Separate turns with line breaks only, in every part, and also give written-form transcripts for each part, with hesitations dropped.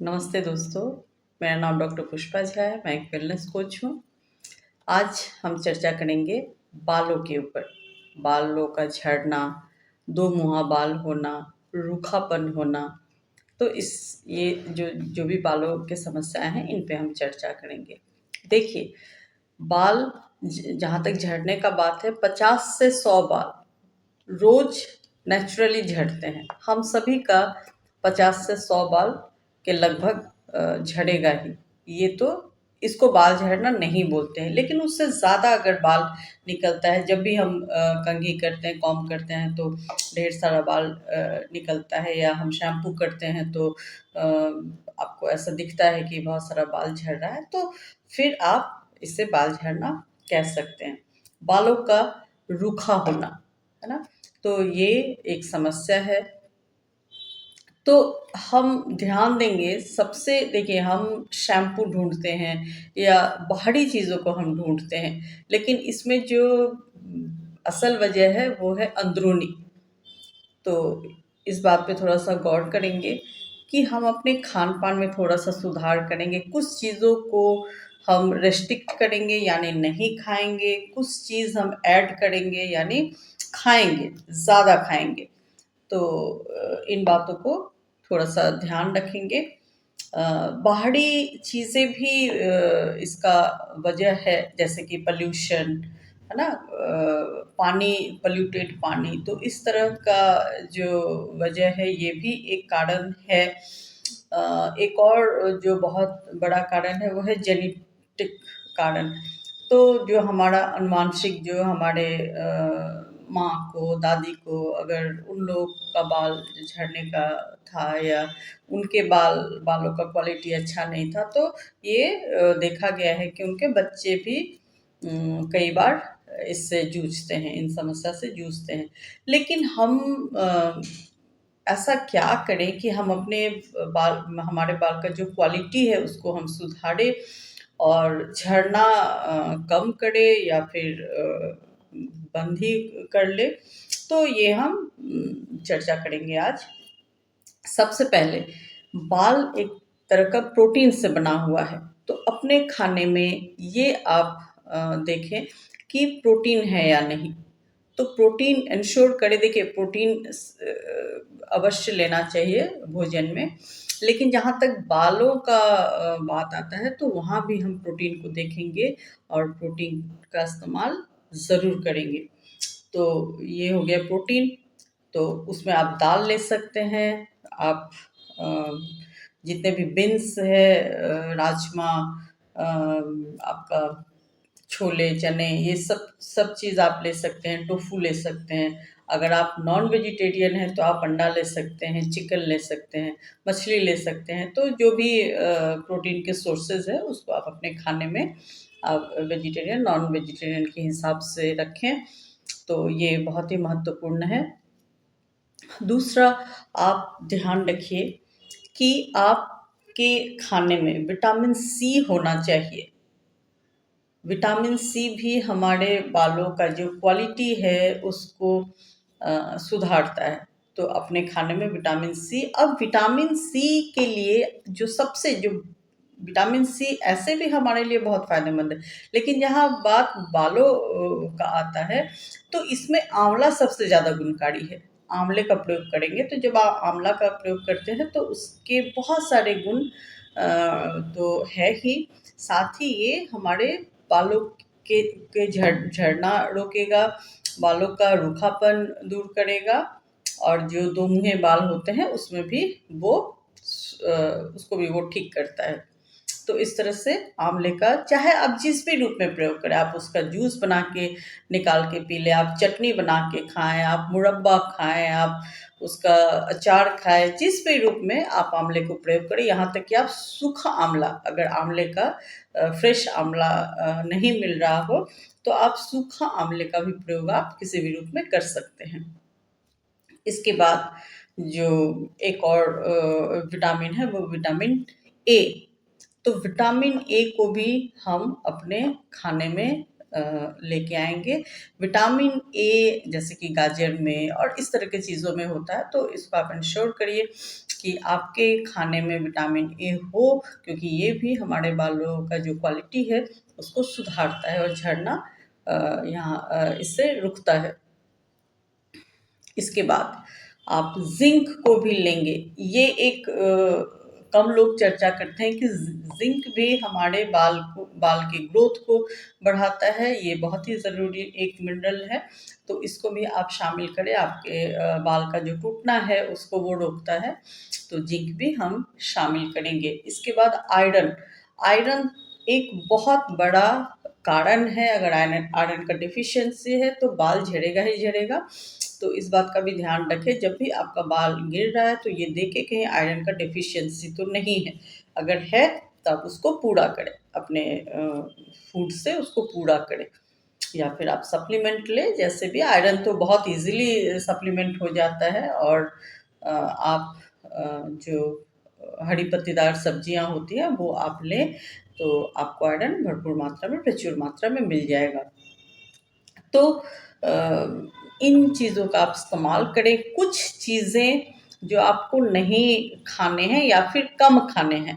नमस्ते दोस्तों, मेरा नाम डॉक्टर पुष्पा झा है, मैं एक वेलनेस कोच हूँ। आज हम चर्चा करेंगे बालों के ऊपर। बालों का झड़ना, दो मुँहा बाल होना, रूखापन होना। तो ये जो भी बालों की समस्याएं हैं, इन पे हम चर्चा करेंगे। देखिए, बाल जहाँ तक झड़ने का बात है, 50 से 100 बाल रोज नेचुरली झड़ते हैं। हम सभी का 50 से 100 बाल के लगभग झड़ेगा ही। ये तो इसको बाल झड़ना नहीं बोलते हैं, लेकिन उससे ज़्यादा अगर बाल निकलता है, जब भी हम कंघी करते हैं, कॉम्ब करते हैं तो ढेर सारा बाल निकलता है, या हम शैम्पू करते हैं तो आपको ऐसा दिखता है कि बहुत सारा बाल झड़ रहा है, तो फिर आप इसे बाल झड़ना कह सकते हैं। बालों का रूखा होना, है ना? तो ये एक समस्या है। तो हम ध्यान देंगे, सबसे देखिए, हम शैम्पू ढूँढते हैं या बाहरी चीज़ों को हम ढूँढते हैं, लेकिन इसमें जो असल वजह है वो है अंदरूनी। तो इस बात पे थोड़ा-सा गौर करेंगे कि हम अपने खान-पान में थोड़ा-सा सुधार करेंगे। कुछ चीज़ों को हम रिस्ट्रिक्ट करेंगे यानी नहीं खाएँगे, कुछ चीज़ हम ऐड करेंगे यानी खाएँगे, ज़्यादा खाएँगे। तो इन बातों को थोड़ा-सा ध्यान रखेंगे। बाहरी चीज़ें भी इसका वजह है, जैसे कि पॉल्यूशन, है ना? पानी, पॉल्यूटेड पानी, तो इस तरह का जो वजह है, ये भी एक कारण है। एक और जो बहुत बड़ा कारण है, वो है जेनेटिक कारण। तो जो हमारा अनुवांशिक, जो हमारे माँ को, दादी को, अगर उन लोग का बाल झड़ने का था, या उनके बालों का क्वालिटी अच्छा नहीं था, तो ये देखा गया है कि उनके बच्चे भी कई बार इससे जूझते हैं, इन समस्या से जूझते हैं। लेकिन हम ऐसा क्या करें कि हम अपने हमारे बाल का जो क्वालिटी है उसको हम सुधारें और झड़ना कम करें, या फिर बंद ही कर ले। तो ये हम चर्चा करेंगे आज। सबसे पहले, बाल एक तरह का प्रोटीन से बना हुआ है, तो अपने खाने में ये आप देखें कि प्रोटीन है या नहीं। तो प्रोटीन इंश्योर करें। देखिए, प्रोटीन अवश्य लेना चाहिए भोजन में, लेकिन जहाँ तक बालों का बात आता है, तो वहाँ भी हम प्रोटीन को देखेंगे और प्रोटीन का इस्तेमाल ज़रूर करेंगे। तो ये हो गया प्रोटीन। तो उसमें आप दाल ले सकते हैं, आप अ, जितने भी बीन्स है, राजमा, आपका छोले, चने, ये सब सब चीज़ आप ले सकते हैं, टोफू ले सकते हैं। अगर आप नॉन वेजिटेरियन हैं तो आप अंडा ले सकते हैं, चिकन ले सकते हैं, मछली ले सकते हैं। तो जो भी प्रोटीन के सोर्सेज़ हैं, उसको आप अपने खाने में आप वेजिटेरियन, नॉन वेजिटेरियन के हिसाब से रखें। तो ये बहुत ही महत्वपूर्ण है। दूसरा, आप ध्यान रखिए कि आपके खाने में विटामिन सी होना चाहिए। विटामिन सी भी हमारे बालों का जो क्वालिटी है उसको सुधारता है। तो अपने खाने में विटामिन सी, अब विटामिन सी के लिए जो विटामिन सी ऐसे भी हमारे लिए बहुत फ़ायदेमंद है, लेकिन जहाँ बात बालों का आता है, तो इसमें आंवला सबसे ज़्यादा गुणकारी है। आंवले का प्रयोग करेंगे, तो जब आप आंवला का प्रयोग करते हैं तो उसके बहुत सारे गुण तो है ही, साथ ही ये हमारे बालों के झड़ना रोकेगा, बालों का रूखापन दूर करेगा, और जो दो मुँहे बाल होते हैं उसमें भी वो उसको भी वो ठीक करता है। तो इस तरह से आंवले का, चाहे आप जिस भी रूप में प्रयोग करें, आप उसका जूस बना के निकाल के पी लें, आप चटनी बना के खाएँ, आप मुरब्बा खाएँ, आप उसका अचार खाएँ, जिस भी रूप में आप आंवले को प्रयोग करें। यहाँ तक कि आप सूखा आंवला, अगर आंवले का फ्रेश आंवला नहीं मिल रहा हो, तो आप सूखा आंवले का भी प्रयोग आप किसी भी रूप में कर सकते हैं। इसके बाद जो एक और विटामिन है, वो विटामिन ए। तो विटामिन ए को भी हम अपने खाने में लेके आएंगे। विटामिन ए जैसे कि गाजर में और इस तरह की चीज़ों में होता है, तो इसको आप इंश्योर करिए कि आपके खाने में विटामिन ए हो, क्योंकि ये भी हमारे बालों का जो क्वालिटी है उसको सुधारता है और झड़ना इससे रुकता है। इसके बाद आप जिंक को भी लेंगे। ये एक कम लोग चर्चा करते हैं कि जिंक भी हमारे बाल की ग्रोथ को बढ़ाता है। ये बहुत ही ज़रूरी एक मिनरल है, तो इसको भी आप शामिल करें। आपके बाल का जो टूटना है उसको वो रोकता है, तो जिंक भी हम शामिल करेंगे। इसके बाद आयरन। आयरन एक बहुत बड़ा कारण है। अगर आयरन आयरन का डिफिशियंसी है तो बाल झड़ेगा ही झड़ेगा। तो इस बात का भी ध्यान रखें, जब भी आपका बाल गिर रहा है तो ये देखें कहीं आयरन का डिफिशियंसी तो नहीं है। अगर है तो आप उसको पूरा करें, अपने फूड से उसको पूरा करें, या फिर आप सप्लीमेंट लें। जैसे भी आयरन तो बहुत इजीली सप्लीमेंट हो जाता है, और आप जो हरी पत्तेदार सब्जियां होती हैं वो आप लें, तो आपको आयरन भरपूर मात्रा में, प्रचुर मात्रा में मिल जाएगा। तो इन चीज़ों का आप इस्तेमाल करें। कुछ चीज़ें जो आपको नहीं खाने हैं या फिर कम खाने हैं,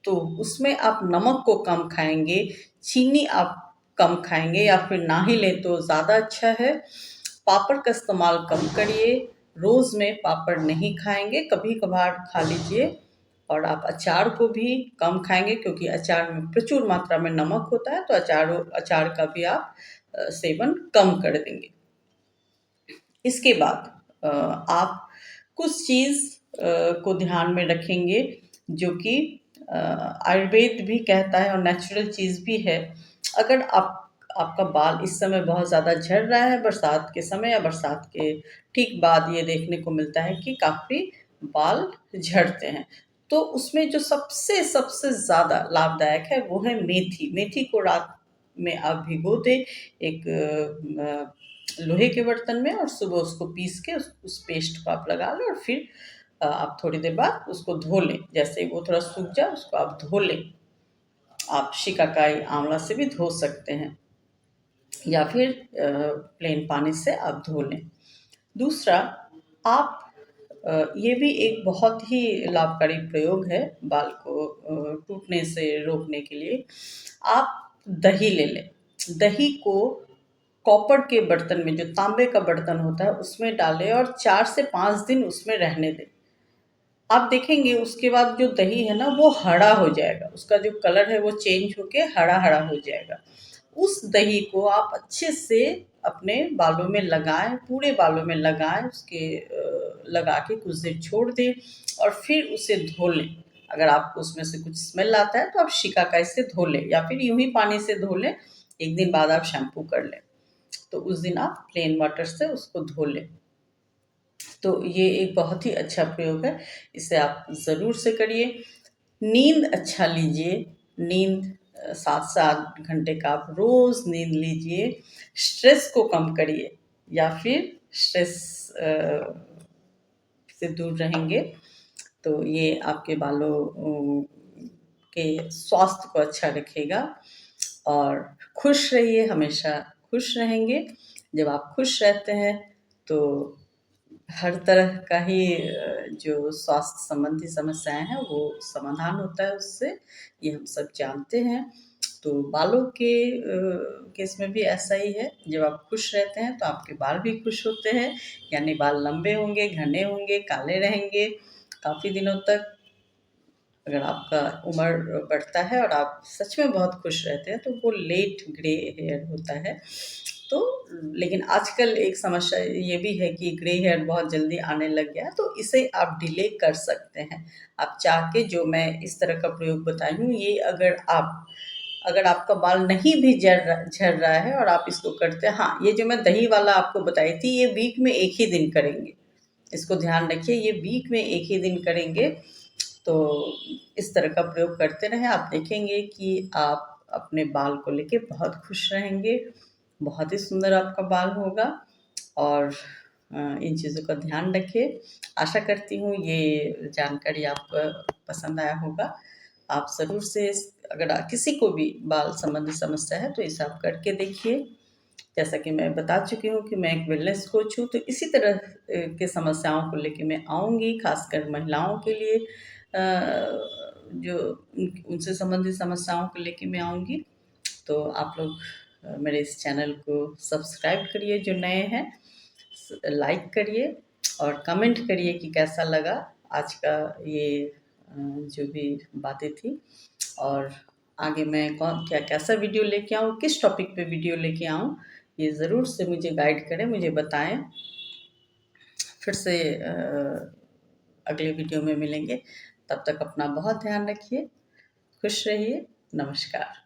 तो उसमें आप नमक को कम खाएंगे, चीनी आप कम खाएंगे या फिर ना ही लें तो ज़्यादा अच्छा है। पापड़ का इस्तेमाल कम करिए, रोज़ में पापड़ नहीं खाएंगे, कभी कभार खा लीजिए। और आप अचार को भी कम खाएंगे, क्योंकि अचार में प्रचुर मात्रा में नमक होता है, तो अचार का भी आप सेवन कम कर देंगे। इसके बाद आप कुछ चीज़ को ध्यान में रखेंगे जो कि आयुर्वेद भी कहता है और नेचुरल चीज़ भी है। अगर आपका बाल इस समय बहुत ज़्यादा झड़ रहा है, बरसात के समय या बरसात के ठीक बाद ये देखने को मिलता है कि काफ़ी बाल झड़ते हैं, तो उसमें जो सबसे सबसे ज़्यादा लाभदायक है वो है मेथी। मेथी को रात में आप भिगो दें एक लोहे के बर्तन में, और सुबह उसको पीस के उस पेस्ट को आप लगा लें, और फिर आप थोड़ी देर बाद उसको धो लें। जैसे ही वो थोड़ा सूख जाए उसको आप धो लें। आप शिकाकाई आंवला से भी धो सकते हैं, या फिर प्लेन पानी से आप धो लें। दूसरा, आप ये भी एक बहुत ही लाभकारी प्रयोग है बाल को टूटने से रोकने के लिए। आप दही ले लें। दही को कॉपर के बर्तन में, जो तांबे का बर्तन होता है, उसमें डालें और 4 से 5 दिन उसमें रहने दें। आप देखेंगे उसके बाद जो दही है ना वो हरा हो जाएगा, उसका जो कलर है वो चेंज होके हरा हरा हो जाएगा। उस दही को आप अच्छे से अपने बालों में लगाएं, पूरे बालों में लगाएं, उसके लगा के कुछ देर छोड़ दें और फिर उसे धो लें। अगर आपको उसमें से कुछ स्मेल आता है तो आप शिकाकाई से धो लें, या फिर यूं ही पानी से धो लें। एक दिन बाद आप शैम्पू कर लें, तो उस दिन आप प्लेन वाटर से उसको धो लें। तो ये एक बहुत ही अच्छा प्रयोग है, इसे आप ज़रूर से करिए। नींद अच्छा लीजिए। नींद 7 से 8 घंटे का आप रोज़ नींद लीजिए। स्ट्रेस को कम करिए, या फिर स्ट्रेस से दूर रहेंगे तो ये आपके बालों के स्वास्थ्य को अच्छा रखेगा। और खुश रहिए, हमेशा खुश रहेंगे। जब आप खुश रहते हैं तो हर तरह का ही जो स्वास्थ्य संबंधी समस्याएं हैं वो समाधान होता है उससे, ये हम सब जानते हैं। तो बालों के केस में भी ऐसा ही है। जब आप खुश रहते हैं तो आपके बाल भी खुश होते हैं, यानी बाल लंबे होंगे, घने होंगे, काले रहेंगे काफ़ी दिनों तक। अगर आपका उम्र बढ़ता है और आप सच में बहुत खुश रहते हैं तो वो लेट ग्रे हेयर होता है। तो लेकिन आजकल एक समस्या ये भी है कि ग्रे हेयर बहुत जल्दी आने लग गया है, तो इसे आप डिले कर सकते हैं। आप चाह के जो मैं इस तरह का प्रयोग बताई हूँ, ये अगर आपका बाल नहीं भी झड़ रहा है और आप इसको करते हैं, हाँ, ये जो मैं दही वाला आपको बताई थी ये वीक में 1 ही दिन करेंगे। इसको ध्यान रखिए, ये वीक में 1 ही दिन करेंगे। तो इस तरह का प्रयोग करते रहें, आप देखेंगे कि आप अपने बाल को लेके बहुत खुश रहेंगे, बहुत ही सुंदर आपका बाल होगा। और इन चीज़ों का ध्यान रखिए। आशा करती हूँ ये जानकारी आपको पसंद आया होगा। आप ज़रूर से अगर किसी को भी बाल संबंधी समस्या है तो इसे आप करके देखिए। जैसा कि मैं बता चुकी हूँ कि मैं एक वेलनेस कोच हूँ, तो इसी तरह के समस्याओं को लेके मैं आऊँगी, ख़ासकर महिलाओं के लिए जो उनसे संबंधित समस्याओं को लेके मैं आऊँगी। तो आप लोग मेरे इस चैनल को सब्सक्राइब करिए जो नए हैं, लाइक करिए और कमेंट करिए कि कैसा लगा आज का ये जो भी बातें थी, और आगे मैं कौन क्या कैसा वीडियो लेके आऊँ, किस टॉपिक पे वीडियो लेके आऊँ, ये ज़रूर से मुझे गाइड करें, मुझे बताएं। फिर से अगले वीडियो में मिलेंगे। तब तक अपना बहुत ध्यान रखिए, खुश रहिए, नमस्कार।